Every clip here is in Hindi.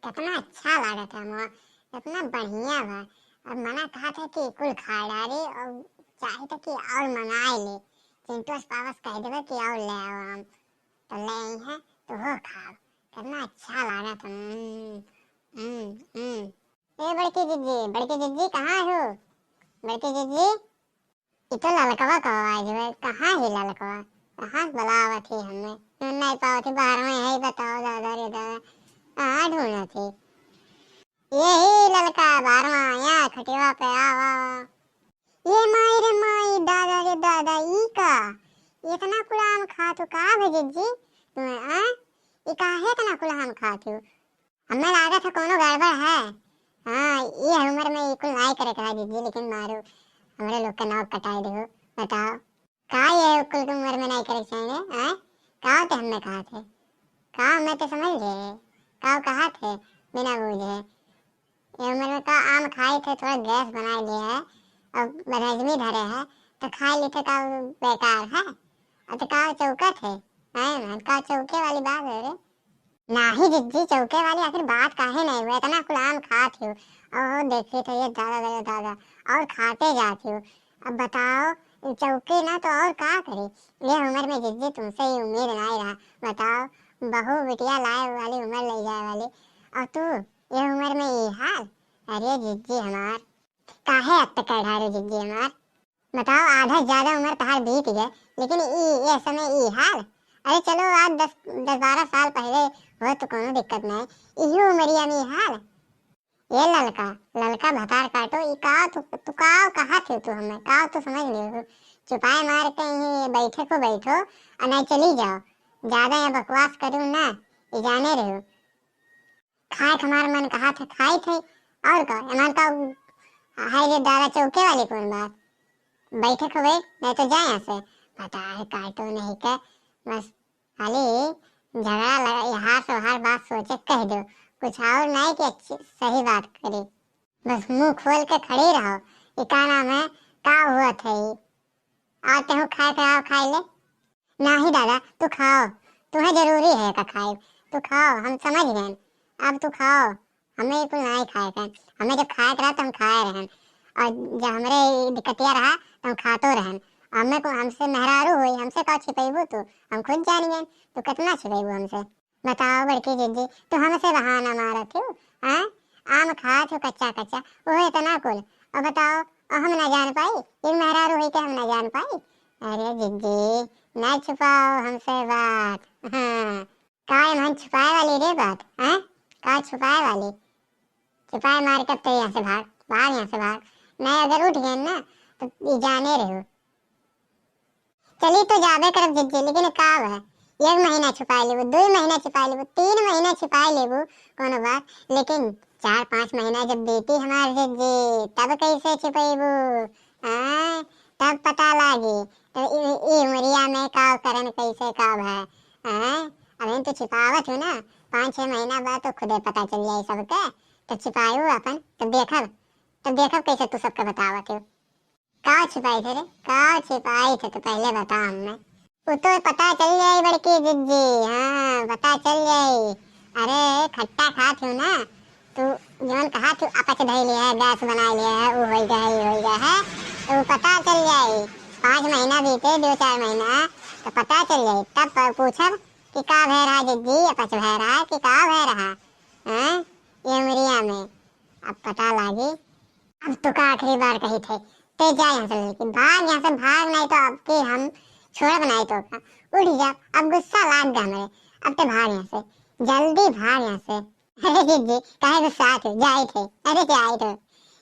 कितना अच्छा लागत है मोर, इतना बढ़िया बा। अब मना कहा था कि कुल खा डाले और चाहे तो कि और मंगाए ले। चिंटूस पावस कह देवे कि और ले आओ हम, तो ले आई है तो वो खाओ। कितना अच्छा लागत है। ए बड़की जिज्जी कहाँ हो? बड़की जिज्जी, इतो ललकवा कवा आज वे कहाँ ही ललकवा? कहाँ बुलावत थी हमें? नहीं पाओ थी बाहर में है, बताओ दादा रे दादा। कहाँ ढूंढना थी? यही ललका बारवा यहाँ खटिया पे आवा। ये माई रे माई, दादा रे दादा, ई का इतना कुलाम खा तो का भेजी जी तुम्हें? ये काहे इतना कुलाम खाती हो? हमें लागत है कोनो गड़बड़ है। हाँ, ये उम्र में ये कुल नहीं करे कहा जी, लेकिन मारो हमारे लोग का नाव कटाई दो। बताओ का ये कुल की उम्र में नहीं करे चाहिए? हैं का तो हमने कहा थे का, मैं तो समझ गए का कहा थे बिना बूझे। ये उम्र में का आम खाए थे, थोड़ा गैस बना लिया है और बदहजमी धरे है तो खा लिए थे का बेकार है? अब तो का चौकत है हैं? का चौके वाली बात है रे? नाही जिज्जी, चौके वाली आखिर बात काहे नहीं हुआ? इतना कुल आम खाते हो और देखी तो ये दादा दादा दादा और खाते जाते हो। अब बताओ चौके ना तो और का करे? ये उम्र में जिज्जी तुमसे ही उम्मीद नहीं रहा। बताओ बहू बिटिया लाए वाली उम्र ले जाए वाली और तू ये उम्र में ये हाल? अरे जिज्जी हमार काहे अब तक ढारे जिज्जी हमार? बताओ आधा ज्यादा उम्र तहार बीत गए लेकिन ये समय ये हाल? अरे चलो आज 10-12 साल पहले हो तो कोनो दिक्कत नहीं, इही उमरिया में ये हाल? ये ललका ललका भतार काटो, ई का तू का कहा थे तू? हमें का तो समझ लियो, चुपाए मार के यहीं बैठे को बैठो और नहीं चली जाओ। ज्यादा यहाँ बकवास करूँ ना, ये जाने रहो। खाए हमारा मन कहा था खाई थे और का एमन का हाय रे दादा चौके वाली कौन बात? बैठे खबे नहीं तो जाए यहाँ से। पता है काटो नहीं के बस खाली झगड़ा लगा, हार से हार बात सोचे कह दो, कुछ और नहीं कि अच्छी सही बात करी। बस मुंह खोल के खड़ी रहो। ये का नाम है का हुआ थे? आते हो खाए थे, आओ खाए ले। नहीं दादा तू खाओ, तुम्हें जरूरी है का खाए? तू खाओ, हम समझ गए। अब तू खाओ, हमें कुछ नहीं खाए थे। हमें जब खाए रहा तो हम खाए रहें और जब हमारे दिक्कतिया रहा तो हम खातो रहें। हमें को हमसे मेहरारू हुई, हमसे का छिपेबू तू? हम खुद जान गए तू कितना छिपेबू हमसे। बताओ बड़की जिज्जी, तू हमसे बहाना मारा थी हैं? आम खा थो कच्चा कच्चा वो इतना कुल, और बताओ और हम ना जान पाई? ये मेहरारू हुई के हम ना जान पाई? अरे जिज्जी ना छुपाओ हमसे बात। हाँ का मन छुपाए वाली रे बात हैं? का छुपाए वाली? छुपाए मार के तो यहाँ से भाग भाग, यहाँ से भाग। नहीं अगर उठ गए ना तो जाने रहो। चली तो जाबे करब जिज्जी, लेकिन का है 1 महीना छुपा लेबू, 2 महीना छुपा लेबू, 3 महीना छुपा लेबू कोनो बात, लेकिन 4-5 महीना जब बेटी हमार जिज्जी तब कैसे छुपेबू? तब पता लागी तो ई उमरिया में का करन कैसे का है? अभी तो छिपावत हो ना, 5-6 महीना बाद तो खुदे पता चल जाए सबके। तो छिपायू अपन तब देखब कैसे तू सबके बतावत हो। का छिपाई थे रे? का छिपाई थे तो पहले बता हमें। वो तो पता चल जाए बड़की जिज्जी, हाँ पता चल जाए। अरे खट्टा खात हूँ ना तू, जीवन कहा तू अपच धई लिया है, गैस बना लिया है, वो हो गया है तो पता चल जाए। 5 महीना बीते 2-4 महीना तो पता चल जाए, तब पूछब कि का भय रहा जिज्जी, अपच भय रहा कि का भय रहा हैं ये उमरिया में? अब पता लागी। अब तो का आखिरी बार कही थे ते जा यहाँ से, लेकिन भाग यहाँ से भाग, नहीं तो अब के हम छोड़ बनाए तो का उठ जा। अब गुस्सा लाग गया मेरे, अब तो भाग यहाँ से, जल्दी भाग यहाँ से। अरे जिज्जी काहे गुस्सा थे जाए थे? अरे क्या आए थे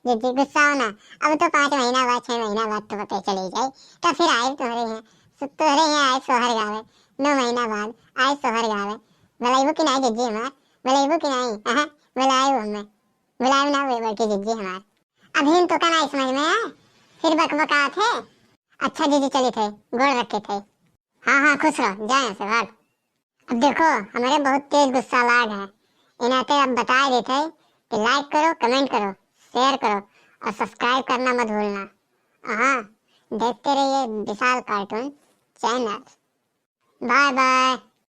जिज्जी, गुस्सा हो ना। अब तो 5 महीना बाद 6 महीना बाद तो पता चले जाए, तो फिर आए तुम्हारे यहाँ आए सोहर गावे। 9 महीना बाद आए सोहर गावे। बुलाइबू कि नहीं जिज्जी हमार? बुलाइबू कि नहीं? बुलाए हमें, बुलाए ना वे बड़की जिज्जी हमार। अभी तो का नहीं समझ में आए, फिर बकबका थे। अच्छा दीदी चली थे गोड़ रखे थे। हाँ खुश रहो, जाए से भाग। अब देखो हमारे बहुत तेज गुस्सा लाग है, इनाते अब बता देते कि लाइक करो, कमेंट करो, शेयर करो और सब्सक्राइब करना मत भूलना। हाँ देखते रहिए Vishal cartoon channel. Bye bye.